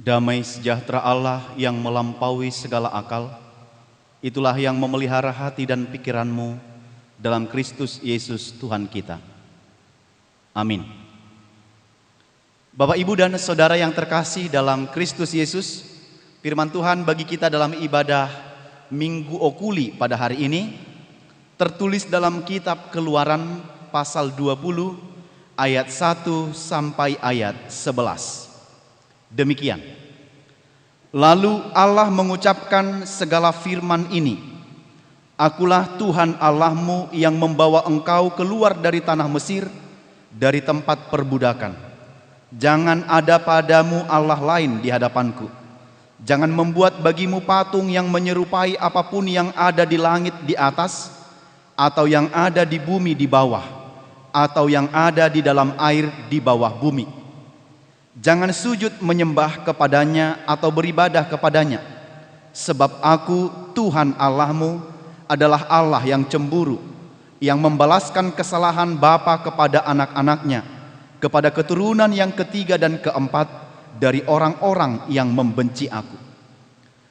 Damai sejahtera Allah yang melampaui segala akal, itulah yang memelihara hati dan pikiranmu dalam Kristus Yesus Tuhan kita. Amin. Bapak, Ibu, dan Saudara yang terkasih dalam Kristus Yesus, firman Tuhan bagi kita dalam ibadah Minggu Okuli pada hari ini tertulis dalam kitab Keluaran pasal 20 ayat 1 sampai ayat 11. Demikian. Lalu Allah mengucapkan segala firman ini, Akulah Tuhan Allahmu yang membawa engkau keluar dari tanah Mesir, dari tempat perbudakan. Jangan ada padamu Allah lain di hadapanku. Jangan membuat bagimu patung yang menyerupai apapun yang ada di langit di atas, atau yang ada di bumi di bawah, atau yang ada di dalam air di bawah bumi. Jangan sujud menyembah kepadanya atau beribadah kepadanya, sebab Aku, Tuhan Allahmu, adalah Allah yang cemburu, yang membalaskan kesalahan bapa kepada anak-anaknya, kepada keturunan yang ketiga dan keempat dari orang-orang yang membenci Aku.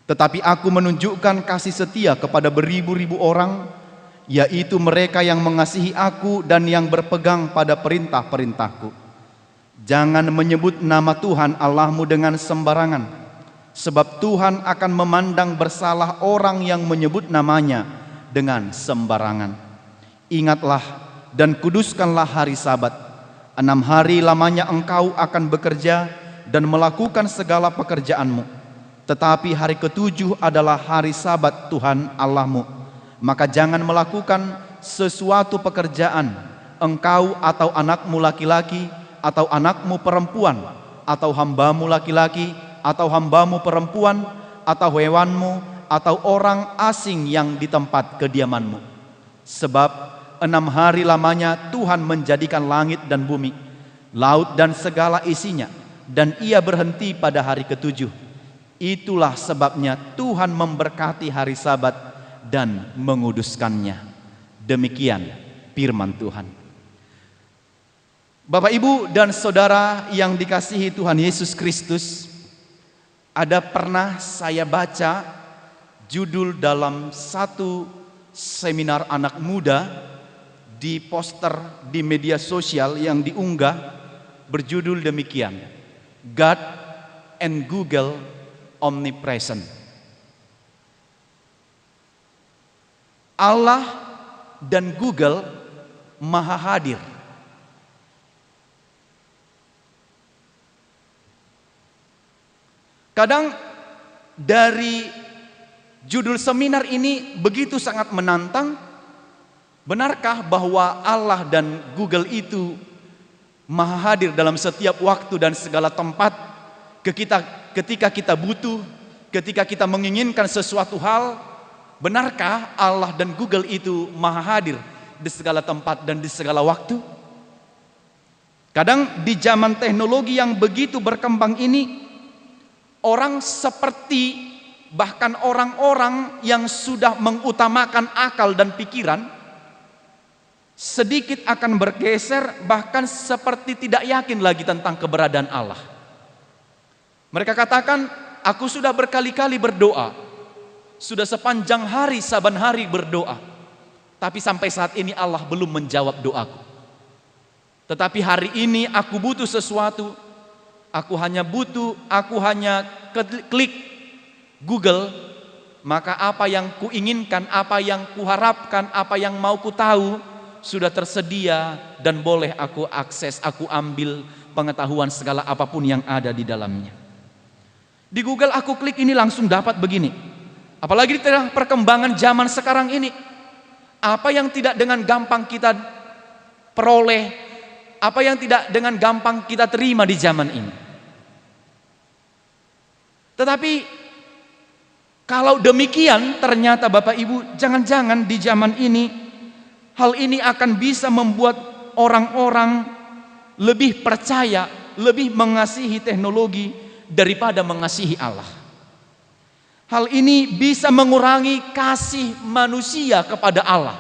Tetapi Aku menunjukkan kasih setia kepada beribu-ribu orang, yaitu mereka yang mengasihi Aku dan yang berpegang pada perintah-perintahku. Jangan menyebut nama Tuhan Allahmu dengan sembarangan, sebab Tuhan akan memandang bersalah orang yang menyebut namanya dengan sembarangan. Ingatlah dan kuduskanlah hari Sabat. 6 hari lamanya engkau akan bekerja dan melakukan segala pekerjaanmu. Tetapi hari ke-7 adalah hari Sabat Tuhan Allahmu. Maka jangan melakukan sesuatu pekerjaan, engkau atau anakmu laki-laki, atau anakmu perempuan, atau hambamu laki-laki, atau hambamu perempuan, atau hewanmu, atau orang asing yang di tempat kediamanmu. Sebab 6 hari lamanya Tuhan menjadikan langit dan bumi, laut dan segala isinya, dan Ia berhenti pada hari ke-7. Itulah sebabnya Tuhan memberkati hari Sabat dan menguduskannya. Demikian firman Tuhan. Bapak, Ibu, dan Saudara yang dikasihi Tuhan Yesus Kristus, ada pernah saya baca judul dalam satu seminar anak muda di poster di media sosial yang diunggah, berjudul demikian, God and Google Omnipresent. Allah dan Google Maha Hadir. Kadang dari judul seminar ini begitu sangat menantang. Benarkah bahwa Allah dan Google itu maha hadir dalam setiap waktu dan segala tempat ketika kita butuh, ketika kita menginginkan sesuatu hal? Benarkah Allah dan Google itu maha hadir di segala tempat dan di segala waktu? Kadang di zaman teknologi yang begitu berkembang ini, orang seperti bahkan orang-orang yang sudah mengutamakan akal dan pikiran sedikit akan bergeser, bahkan seperti tidak yakin lagi tentang keberadaan Allah. Mereka katakan, aku sudah berkali-kali berdoa, sudah sepanjang hari saban hari berdoa, tapi sampai saat ini Allah belum menjawab doaku. Tetapi hari ini aku butuh sesuatu, aku hanya klik Google, maka apa yang kuinginkan, apa yang kuharapkan, apa yang mau ku tahu sudah tersedia dan boleh aku akses, aku ambil pengetahuan segala apapun yang ada di dalamnya. Di Google aku klik ini langsung dapat begini. Apalagi di tengah perkembangan zaman sekarang ini, apa yang tidak dengan gampang kita peroleh, apa yang tidak dengan gampang kita terima di zaman ini. Tetapi kalau demikian, ternyata Bapak Ibu, jangan-jangan di zaman ini hal ini akan bisa membuat orang-orang lebih percaya, lebih mengasihi teknologi daripada mengasihi Allah. Hal ini bisa mengurangi kasih manusia kepada Allah.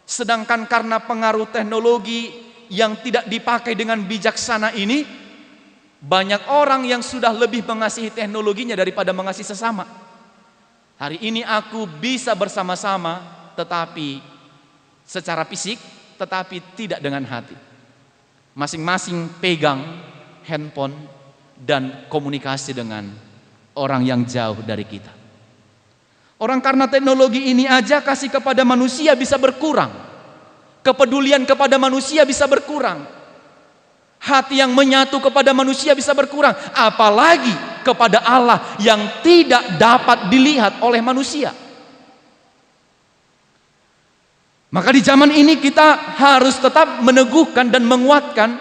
Sedangkan karena pengaruh teknologi yang tidak dipakai dengan bijaksana ini, Banyak orang yang sudah lebih mengasihi teknologinya daripada mengasihi sesama. Hari ini aku bisa bersama-sama tetapi secara fisik, tetapi tidak dengan hati. Masing-masing pegang handphone dan komunikasi dengan orang yang jauh dari kita. Orang karena teknologi ini aja kasih kepada manusia bisa berkurang. Kepedulian kepada manusia bisa berkurang. Hati yang menyatu kepada manusia bisa berkurang. Apalagi kepada Allah yang tidak dapat dilihat oleh manusia. Maka di zaman ini kita harus tetap meneguhkan dan menguatkan.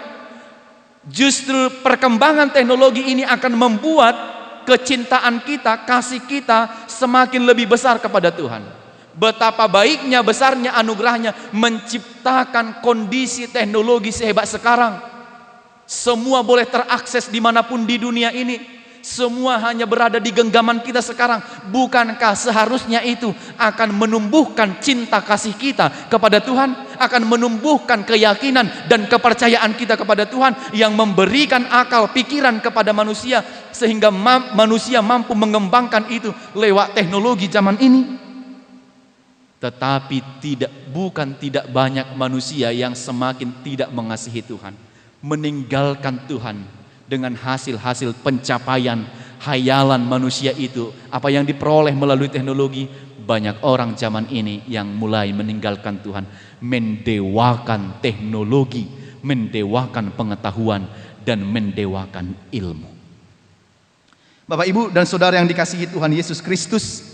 Justru perkembangan teknologi ini akan membuat kecintaan kita, kasih kita semakin lebih besar kepada Tuhan. Betapa baiknya, besarnya anugerahnya menciptakan kondisi teknologi sehebat sekarang. Semua boleh terakses dimanapun di dunia ini. Semua hanya berada di genggaman kita sekarang. Bukankah seharusnya itu akan menumbuhkan cinta kasih kita kepada Tuhan, akan menumbuhkan keyakinan dan kepercayaan kita kepada Tuhan, yang memberikan akal pikiran kepada manusia sehingga manusia mampu mengembangkan itu lewat teknologi zaman ini. Tetapi bukan tidak banyak manusia yang semakin tidak mengasihi Tuhan, meninggalkan Tuhan dengan hasil-hasil pencapaian hayalan manusia itu, apa yang diperoleh melalui teknologi. Banyak orang zaman ini yang mulai meninggalkan Tuhan, mendewakan teknologi, mendewakan pengetahuan, dan mendewakan ilmu. Bapak, Ibu, dan saudara yang dikasihi Tuhan Yesus Kristus,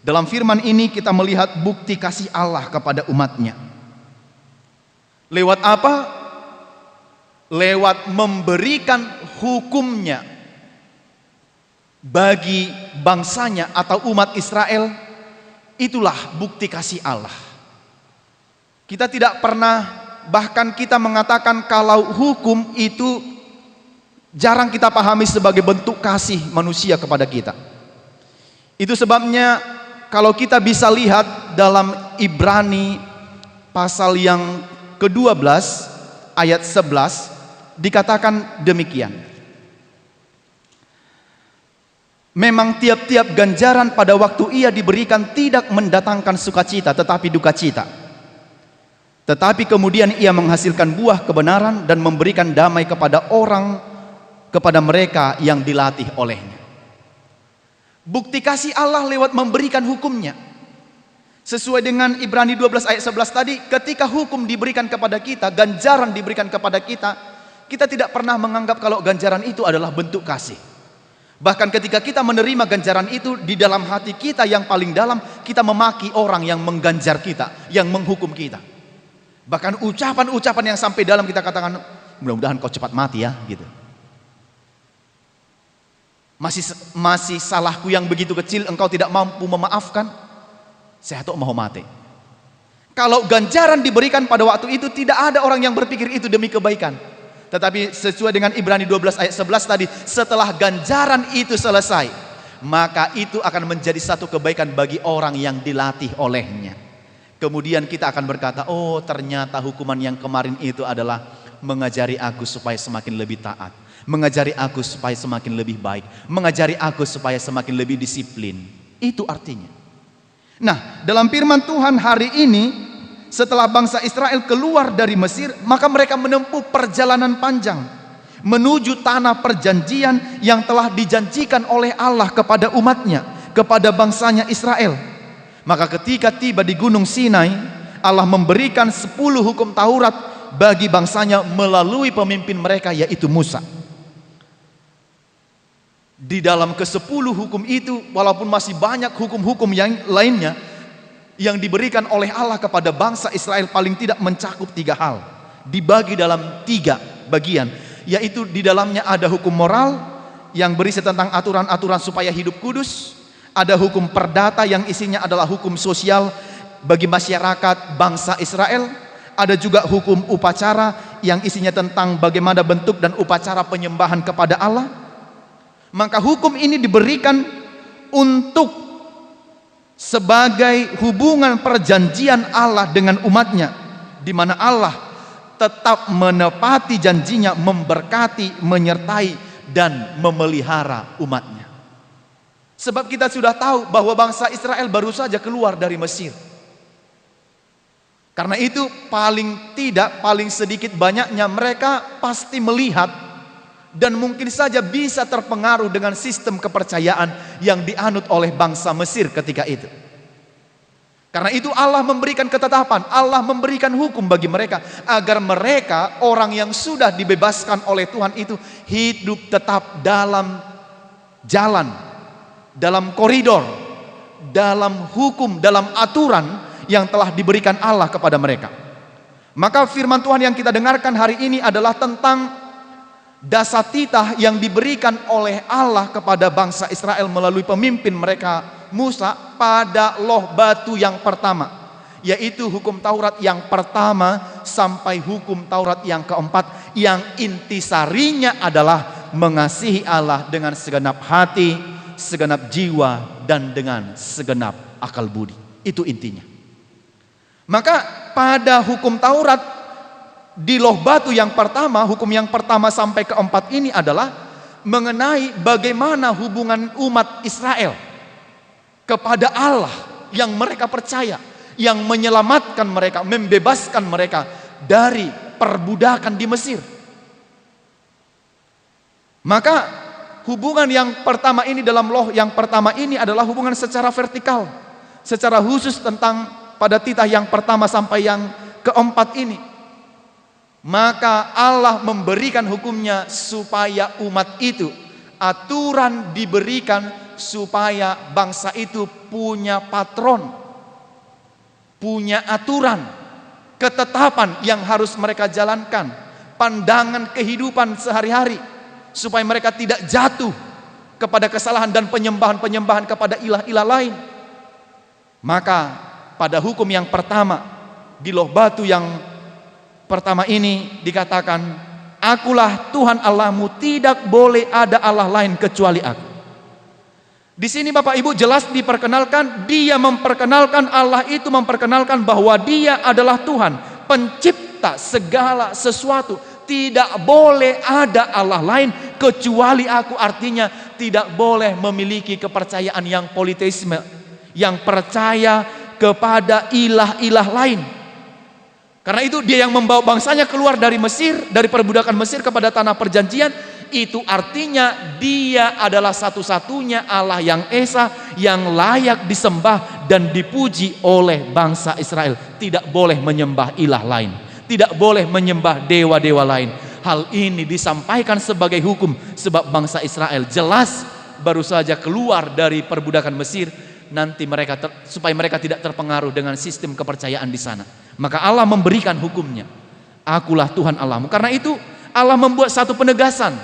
dalam firman ini kita melihat bukti kasih Allah kepada umatnya. Lewat apa? Lewat memberikan hukumnya bagi bangsanya atau umat Israel. Itulah bukti kasih Allah. Kita tidak pernah, bahkan kita mengatakan kalau hukum itu jarang kita pahami sebagai bentuk kasih manusia kepada kita. Itu sebabnya kalau kita bisa lihat dalam Ibrani pasal yang ke-12 ayat 11 dikatakan demikian. Memang tiap-tiap ganjaran pada waktu ia diberikan tidak mendatangkan sukacita tetapi duka cita. Tetapi kemudian ia menghasilkan buah kebenaran dan memberikan damai kepada mereka yang dilatih olehnya. Bukti kasih Allah lewat memberikan hukumnya. Sesuai dengan Ibrani 12 ayat 11 tadi, ketika hukum diberikan kepada kita, ganjaran diberikan kepada kita, kita tidak pernah menganggap kalau ganjaran itu adalah bentuk kasih. Bahkan ketika kita menerima ganjaran itu, di dalam hati kita yang paling dalam, kita memaki orang yang mengganjar kita, yang menghukum kita. Bahkan ucapan-ucapan yang sampai dalam kita katakan, mudah-mudahan kau cepat mati ya, gitu. Masih salahku yang begitu kecil engkau tidak mampu memaafkan, saya tuh mau mati. Kalau ganjaran diberikan pada waktu itu, tidak ada orang yang berpikir itu demi kebaikan. Tetapi sesuai dengan Ibrani 12 ayat 11 tadi, setelah ganjaran itu selesai, maka itu akan menjadi satu kebaikan bagi orang yang dilatih olehnya. Kemudian kita akan berkata, oh ternyata hukuman yang kemarin itu adalah mengajari aku supaya semakin lebih taat, mengajari aku supaya semakin lebih baik, mengajari aku supaya semakin lebih disiplin. Itu artinya. Nah, dalam firman Tuhan hari ini, setelah bangsa Israel keluar dari Mesir, maka mereka menempuh perjalanan panjang menuju tanah perjanjian yang telah dijanjikan oleh Allah kepada umatnya, kepada bangsanya Israel. Maka ketika tiba di Gunung Sinai, Allah memberikan 10 hukum Taurat bagi bangsanya melalui pemimpin mereka, yaitu Musa. Di dalam ke-10 hukum itu, walaupun masih banyak hukum-hukum yang lainnya yang diberikan oleh Allah kepada bangsa Israel, paling tidak mencakup 3 hal, dibagi dalam 3 bagian, yaitu di dalamnya ada hukum moral yang berisi tentang aturan-aturan supaya hidup kudus, ada hukum perdata yang isinya adalah hukum sosial bagi masyarakat bangsa Israel, ada juga hukum upacara yang isinya tentang bagaimana bentuk dan upacara penyembahan kepada Allah. Maka hukum ini diberikan untuk sebagai hubungan perjanjian Allah dengan umatnya, di mana Allah tetap menepati janjinya, memberkati, menyertai, dan memelihara umatnya. Sebab kita sudah tahu bahwa bangsa Israel baru saja keluar dari Mesir. Karena itu paling sedikit banyaknya mereka pasti melihat dan mungkin saja bisa terpengaruh dengan sistem kepercayaan yang dianut oleh bangsa Mesir ketika itu. Karena itu Allah memberikan ketetapan, Allah memberikan hukum bagi mereka agar mereka, orang yang sudah dibebaskan oleh Tuhan itu, hidup tetap dalam jalan, dalam koridor, dalam hukum, dalam aturan yang telah diberikan Allah kepada mereka. Maka firman Tuhan yang kita dengarkan hari ini adalah tentang dasatitah yang diberikan oleh Allah kepada bangsa Israel melalui pemimpin mereka Musa pada loh batu yang pertama, yaitu hukum Taurat yang pertama sampai hukum Taurat yang keempat, yang intisarinya adalah mengasihi Allah dengan segenap hati, segenap jiwa, dan dengan segenap akal budi. Itu intinya. Maka pada hukum Taurat di loh batu yang pertama, hukum yang pertama sampai keempat ini adalah mengenai bagaimana hubungan umat Israel kepada Allah yang mereka percaya, yang menyelamatkan mereka, membebaskan mereka dari perbudakan di Mesir. Maka hubungan yang pertama ini dalam loh yang pertama ini adalah hubungan secara vertikal, secara khusus tentang pada titah yang pertama sampai yang keempat ini. Maka Allah memberikan hukumnya supaya umat itu, aturan diberikan supaya bangsa itu punya patron, punya aturan, ketetapan yang harus mereka jalankan, pandangan kehidupan sehari-hari, supaya mereka tidak jatuh kepada kesalahan dan penyembahan-penyembahan kepada ilah-ilah lain. Maka pada hukum yang pertama di loh batu yang pertama ini dikatakan, akulah Tuhan Allahmu, tidak boleh ada Allah lain kecuali aku. Di sini Bapak Ibu jelas diperkenalkan, dia memperkenalkan, Allah itu memperkenalkan bahwa dia adalah Tuhan, pencipta segala sesuatu. Tidak boleh ada Allah lain kecuali aku. Artinya tidak boleh memiliki kepercayaan yang politeisme, yang percaya kepada ilah-ilah lain. Karena itu dia yang membawa bangsanya keluar dari Mesir, dari perbudakan Mesir kepada tanah perjanjian. Itu artinya dia adalah satu-satunya Allah yang esa, yang layak disembah dan dipuji oleh bangsa Israel. Tidak boleh menyembah ilah lain, tidak boleh menyembah dewa-dewa lain. Hal ini disampaikan sebagai hukum, sebab bangsa Israel jelas baru saja keluar dari perbudakan Mesir. Nanti mereka supaya mereka tidak terpengaruh dengan sistem kepercayaan di sana. Maka Allah memberikan hukumnya, akulah Tuhan Allahmu. Karena itu Allah membuat satu penegasan,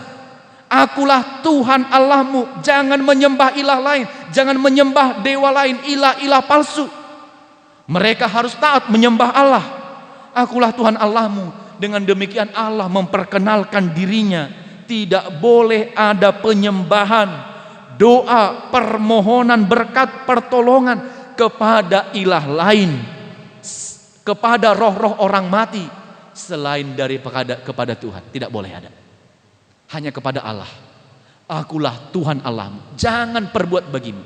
akulah Tuhan Allahmu. Jangan menyembah ilah lain, jangan menyembah dewa lain, ilah-ilah palsu. Mereka harus taat menyembah Allah. Akulah Tuhan Allahmu. Dengan demikian Allah memperkenalkan dirinya, tidak boleh ada penyembahan, doa, permohonan, berkat, pertolongan kepada ilah lain, kepada roh-roh orang mati selain dari kepada Tuhan. Tidak boleh ada. Hanya kepada Allah. Akulah Tuhan Allahmu. Jangan perbuat bagimu.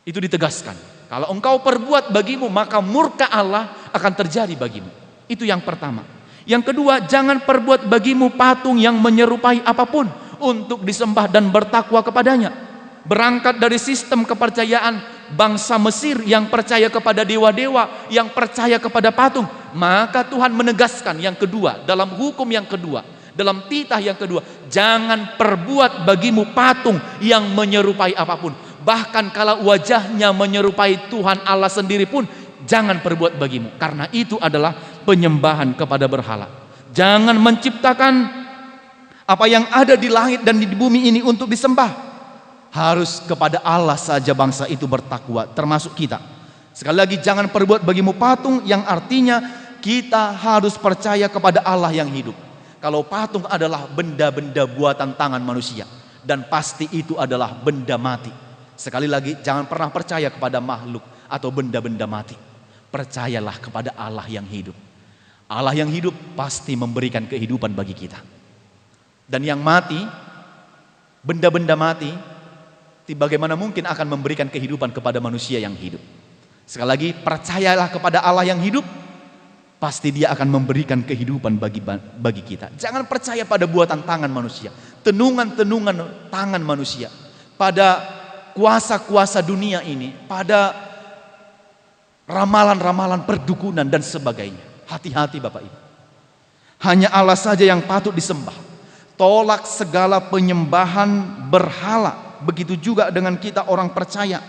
Itu ditegaskan. Kalau engkau perbuat bagimu, maka murka Allah akan terjadi bagimu. Itu yang pertama. Yang kedua, jangan perbuat bagimu patung yang menyerupai apapun untuk disembah dan bertakwa kepadanya. Berangkat dari sistem kepercayaan bangsa Mesir yang percaya kepada dewa-dewa, yang percaya kepada patung, maka Tuhan menegaskan yang kedua, dalam hukum yang kedua, dalam titah yang kedua, jangan perbuat bagimu patung yang menyerupai apapun. Bahkan kalau wajahnya menyerupai Tuhan Allah sendiri pun jangan perbuat bagimu, karena itu adalah penyembahan kepada berhala. Jangan menciptakan apa yang ada di langit dan di bumi ini untuk disembah. Harus kepada Allah saja bangsa itu bertakwa, termasuk kita. Sekali lagi, jangan perbuat bagimu patung, yang artinya kita harus percaya kepada Allah yang hidup. Kalau patung adalah benda-benda buatan tangan manusia, dan pasti itu adalah benda mati. Sekali lagi, jangan pernah percaya kepada makhluk atau benda-benda mati. Percayalah kepada Allah yang hidup. Allah yang hidup pasti memberikan kehidupan bagi kita. Dan yang mati benda-benda mati, bagaimana mungkin akan memberikan kehidupan kepada manusia yang hidup? Sekali lagi, percayalah kepada Allah yang hidup, pasti Dia akan memberikan kehidupan bagi kita. Jangan percaya pada buatan tangan manusia, tenungan-tenungan tangan manusia, pada kuasa-kuasa dunia ini, pada ramalan-ramalan perdukunan dan sebagainya. Hati-hati Bapak Ibu. Hanya Allah saja yang patut disembah. Tolak segala penyembahan berhala. Begitu juga dengan kita orang percaya.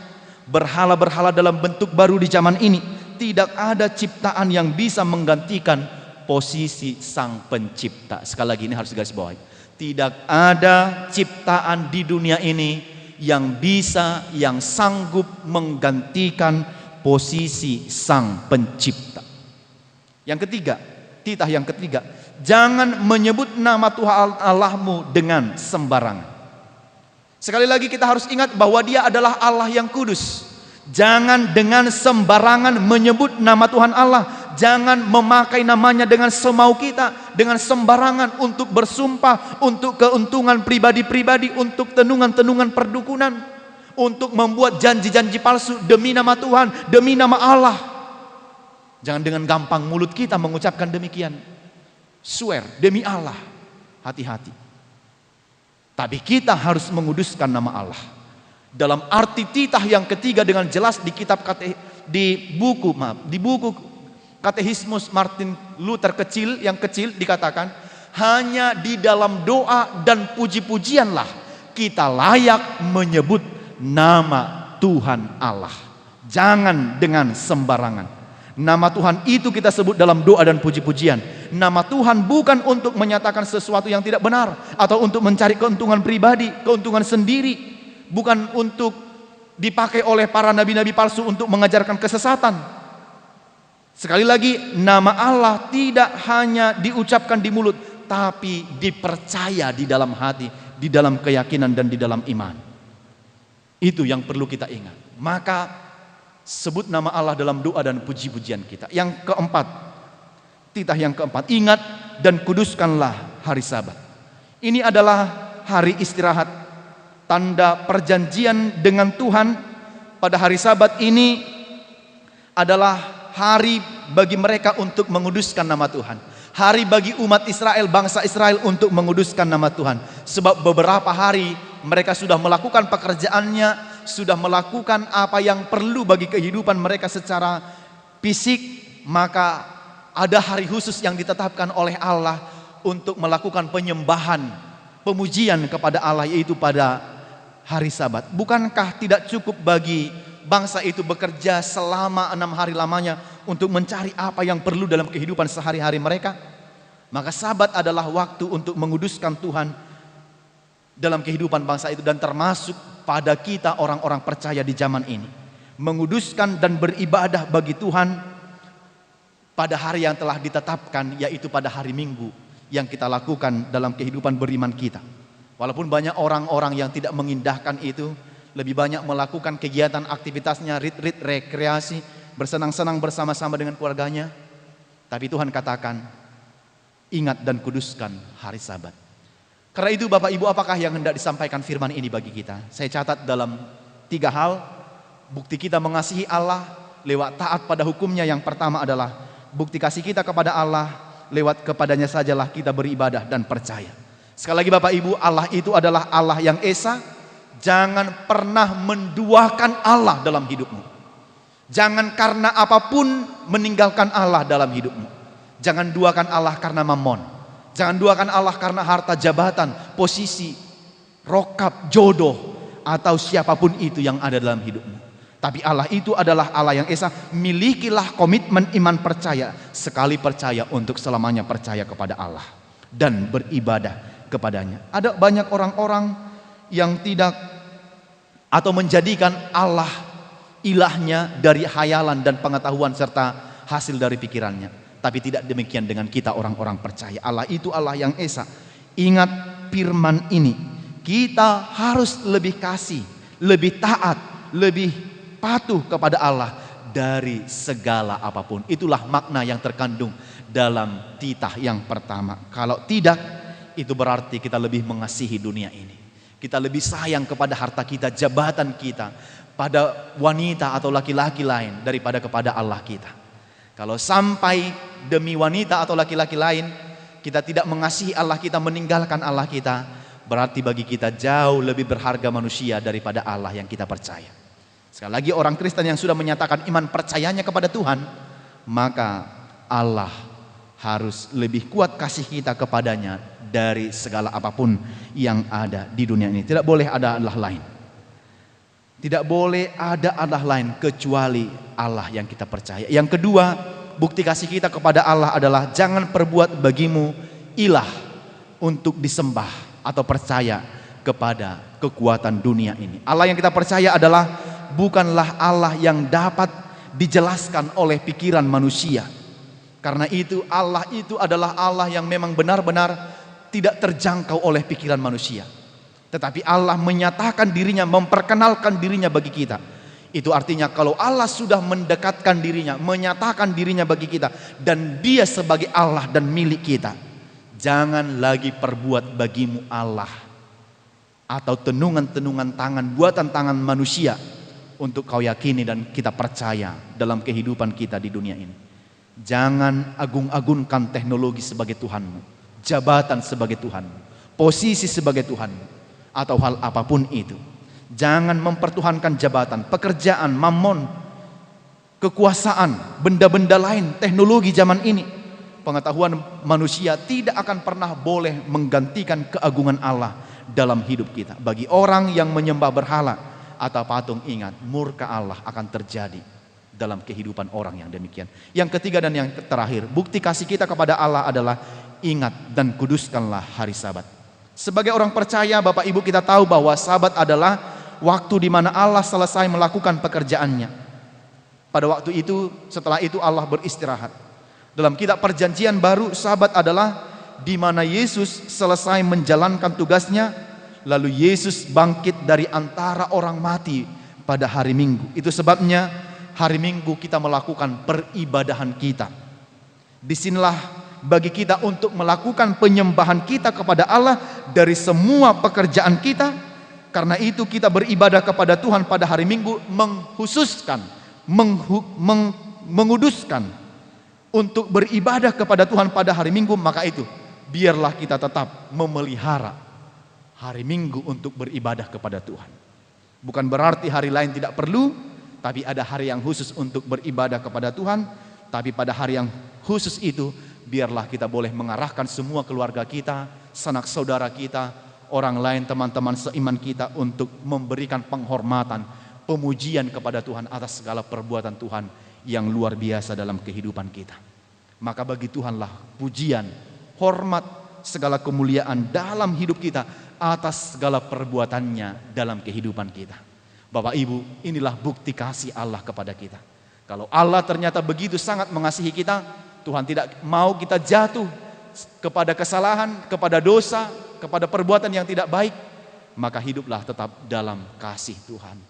Berhala-berhala dalam bentuk baru di zaman ini. Tidak ada ciptaan yang bisa menggantikan posisi Sang Pencipta. Sekali lagi ini harus garis bawahi. Tidak ada ciptaan di dunia ini yang bisa, yang sanggup menggantikan posisi Sang Pencipta. Yang ketiga, titah yang ketiga, jangan menyebut nama Tuhan Allahmu dengan sembarangan. Sekali lagi kita harus ingat bahwa Dia adalah Allah yang kudus. Jangan dengan sembarangan menyebut nama Tuhan Allah. Jangan memakai namanya dengan semau kita, dengan sembarangan untuk bersumpah, untuk keuntungan pribadi-pribadi, untuk tenungan-tenungan perdukunan, untuk membuat janji-janji palsu demi nama Tuhan, demi nama Allah. Jangan dengan gampang mulut kita mengucapkan demikian. Swear demi Allah. Hati-hati. Tapi kita harus menguduskan nama Allah. Dalam arti titah yang ketiga dengan jelas di buku Katekismus Martin Luther yang kecil dikatakan, hanya di dalam doa dan puji-pujianlah kita layak menyebut nama Tuhan Allah. Jangan dengan sembarangan. Nama Tuhan itu kita sebut dalam doa dan puji-pujian. Nama Tuhan bukan untuk menyatakan sesuatu yang tidak benar, atau untuk mencari keuntungan pribadi, keuntungan sendiri. Bukan untuk dipakai oleh para nabi-nabi palsu untuk mengajarkan kesesatan. Sekali lagi, nama Allah tidak hanya diucapkan di mulut, tapi dipercaya di dalam hati, di dalam keyakinan dan di dalam iman. Itu yang perlu kita ingat. Maka sebut nama Allah dalam doa dan puji-pujian kita. Yang keempat, titah yang keempat, ingat dan kuduskanlah hari Sabat. Ini adalah hari istirahat, tanda perjanjian dengan Tuhan. Pada hari Sabat ini adalah hari bagi mereka untuk menguduskan nama Tuhan. Hari bagi umat Israel, bangsa Israel untuk menguduskan nama Tuhan. Sebab beberapa hari mereka sudah melakukan pekerjaannya, sudah melakukan apa yang perlu bagi kehidupan mereka secara fisik, maka ada hari khusus yang ditetapkan oleh Allah untuk melakukan penyembahan, pemujian kepada Allah, yaitu pada hari Sabat. Bukankah tidak cukup bagi bangsa itu bekerja selama 6 hari lamanya untuk mencari apa yang perlu dalam kehidupan sehari-hari mereka? Maka Sabat adalah waktu untuk menguduskan Tuhan dalam kehidupan bangsa itu, dan termasuk pada kita orang-orang percaya di zaman ini. Menguduskan dan beribadah bagi Tuhan pada hari yang telah ditetapkan, yaitu pada hari Minggu yang kita lakukan dalam kehidupan beriman kita. Walaupun banyak orang-orang yang tidak mengindahkan itu, lebih banyak melakukan kegiatan aktivitasnya, rit-rit rekreasi, bersenang-senang bersama-sama dengan keluarganya. Tapi Tuhan katakan, ingat dan kuduskan hari Sabat. Karena itu Bapak Ibu, apakah yang hendak disampaikan firman ini bagi kita? Saya catat dalam 3 hal. Bukti kita mengasihi Allah lewat taat pada hukumnya. Yang pertama adalah bukti kasih kita kepada Allah lewat kepadanya sajalah kita beribadah dan percaya. Sekali lagi Bapak Ibu, Allah itu adalah Allah yang esa. Jangan pernah menduakan Allah dalam hidupmu. Jangan karena apapun meninggalkan Allah dalam hidupmu. Jangan duakan Allah karena mamon. Jangan duakan Allah karena harta, jabatan, posisi, rokap, jodoh, atau siapapun itu yang ada dalam hidupmu. Tapi Allah itu adalah Allah yang esa. Milikilah komitmen iman percaya. Sekali percaya untuk selamanya percaya kepada Allah dan beribadah kepadanya. Ada banyak orang-orang yang tidak atau menjadikan Allah ilahnya dari hayalan dan pengetahuan serta hasil dari pikirannya. Tapi tidak demikian dengan kita orang-orang percaya. Allah itu Allah yang esa. Ingat firman ini. Kita harus lebih kasih, lebih taat, lebih patuh kepada Allah dari segala apapun. Itulah makna yang terkandung dalam titah yang pertama. Kalau tidak, itu berarti kita lebih mengasihi dunia ini. Kita lebih sayang kepada harta kita, jabatan kita, pada wanita atau laki-laki lain daripada kepada Allah kita. Kalau sampai demi wanita atau laki-laki lain kita tidak mengasihi Allah kita, meninggalkan Allah kita, berarti bagi kita jauh lebih berharga manusia daripada Allah yang kita percaya. Sekali lagi, orang Kristen yang sudah menyatakan iman percayanya kepada Tuhan, maka Allah harus lebih kuat kasih kita kepadanya dari segala apapun yang ada di dunia ini. Tidak boleh ada Allah lain. Tidak boleh ada Allah lain kecuali Allah yang kita percaya. Yang kedua, bukti kasih kita kepada Allah adalah jangan perbuat bagimu ilah untuk disembah atau percaya kepada kekuatan dunia ini. Allah yang kita percaya adalah bukanlah Allah yang dapat dijelaskan oleh pikiran manusia. Karena itu Allah itu adalah Allah yang memang benar-benar tidak terjangkau oleh pikiran manusia. Tetapi Allah menyatakan dirinya, memperkenalkan dirinya bagi kita. Itu artinya kalau Allah sudah mendekatkan dirinya, menyatakan dirinya bagi kita, dan dia sebagai Allah dan milik kita, jangan lagi perbuat bagimu Allah atau tenungan-tenungan tangan, buatan tangan manusia untuk kau yakini dan kita percaya dalam kehidupan kita di dunia ini. Jangan agung-agungkan teknologi sebagai Tuhanmu, jabatan sebagai Tuhanmu, posisi sebagai Tuhanmu, atau hal apapun itu. Jangan mempertuhankan jabatan, pekerjaan, mamon, kekuasaan, benda-benda lain, teknologi zaman ini. Pengetahuan manusia tidak akan pernah boleh menggantikan keagungan Allah dalam hidup kita. Bagi orang yang menyembah berhala atau patung, ingat, murka Allah akan terjadi dalam kehidupan orang yang demikian. Yang ketiga dan yang terakhir, bukti kasih kita kepada Allah adalah ingat dan kuduskanlah hari Sabat. Sebagai orang percaya, Bapak Ibu, kita tahu bahwa Sabat adalah waktu di mana Allah selesai melakukan pekerjaannya. Pada waktu itu, setelah itu Allah beristirahat. Dalam kitab Perjanjian Baru, Sabat adalah di mana Yesus selesai menjalankan tugasnya, lalu Yesus bangkit dari antara orang mati pada hari Minggu. Itu sebabnya hari Minggu kita melakukan peribadahan kita. Disinilah bagi kita untuk melakukan penyembahan kita kepada Allah dari semua pekerjaan kita. Karena itu kita beribadah kepada Tuhan pada hari Minggu, mengkhususkan, menguduskan untuk beribadah kepada Tuhan pada hari Minggu. Maka itu biarlah kita tetap memelihara hari Minggu untuk beribadah kepada Tuhan. Bukan berarti hari lain tidak perlu, tapi ada hari yang khusus untuk beribadah kepada Tuhan. Tapi pada hari yang khusus itu, biarlah kita boleh mengarahkan semua keluarga kita, sanak saudara kita, orang lain, teman-teman seiman kita, untuk memberikan penghormatan, pemujian kepada Tuhan atas segala perbuatan Tuhan yang luar biasa dalam kehidupan kita. Maka bagi Tuhanlah pujian, hormat, segala kemuliaan dalam hidup kita atas segala perbuatannya dalam kehidupan kita. Bapak Ibu, inilah bukti kasih Allah kepada kita. Kalau Allah ternyata begitu sangat mengasihi kita, Tuhan tidak mau kita jatuh kepada kesalahan, kepada dosa, kepada perbuatan yang tidak baik, maka hiduplah tetap dalam kasih Tuhan.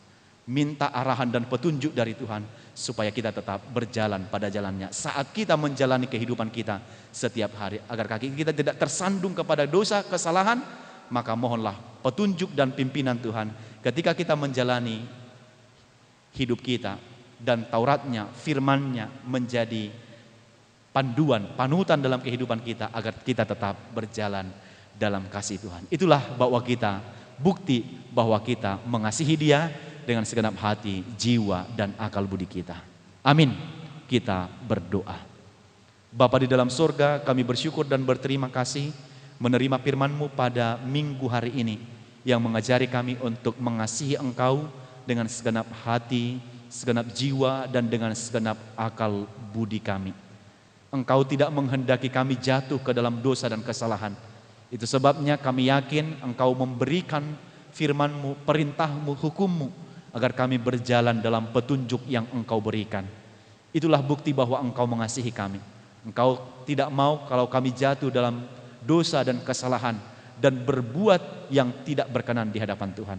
Minta arahan dan petunjuk dari Tuhan supaya kita tetap berjalan pada jalannya saat kita menjalani kehidupan kita setiap hari, agar kaki kita tidak tersandung kepada dosa, kesalahan. Maka mohonlah petunjuk dan pimpinan Tuhan ketika kita menjalani hidup kita, dan Tauratnya, firman-Nya menjadi panduan, panutan dalam kehidupan kita agar kita tetap berjalan dalam kasih Tuhan. Itulah bahwa kita, bukti bahwa kita mengasihi Dia dengan segenap hati, jiwa, dan akal budi kita. Amin. Kita berdoa. Bapa di dalam surga, kami bersyukur dan berterima kasih menerima firman-Mu pada minggu hari ini yang mengajari kami untuk mengasihi Engkau dengan segenap hati, segenap jiwa, dan dengan segenap akal budi kami. Engkau tidak menghendaki kami jatuh ke dalam dosa dan kesalahan. Itu sebabnya kami yakin Engkau memberikan firman-Mu, perintah-Mu, hukum-Mu, agar kami berjalan dalam petunjuk yang Engkau berikan. Itulah bukti bahwa Engkau mengasihi kami. Engkau tidak mau kalau kami jatuh dalam dosa dan kesalahan dan berbuat yang tidak berkenan di hadapan Tuhan.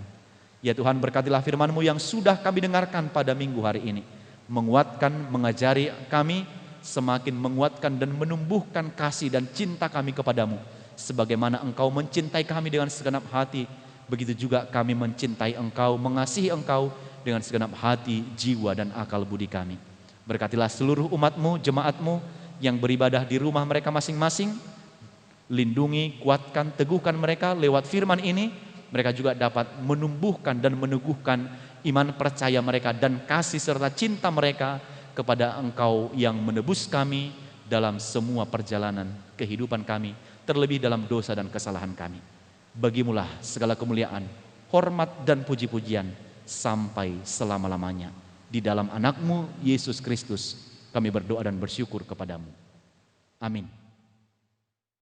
Ya Tuhan, berkatilah firman-Mu yang sudah kami dengarkan pada minggu hari ini, menguatkan, mengajari kami, semakin menguatkan dan menumbuhkan kasih dan cinta kami kepadamu, sebagaimana Engkau mencintai kami dengan segenap hati, begitu juga kami mencintai Engkau, mengasihi Engkau dengan segenap hati, jiwa, dan akal budi kami. Berkatilah seluruh umat-Mu, jemaat-Mu yang beribadah di rumah mereka masing-masing. Lindungi, kuatkan, teguhkan mereka lewat firman ini. Mereka juga dapat menumbuhkan dan meneguhkan iman percaya mereka dan kasih serta cinta mereka kepada Engkau yang menebus kami dalam semua perjalanan kehidupan kami, terlebih dalam dosa dan kesalahan kami. Bagimulah segala kemuliaan, hormat dan puji-pujian sampai selama-lamanya. Di dalam anak-Mu Yesus Kristus kami berdoa dan bersyukur kepadamu. Amin.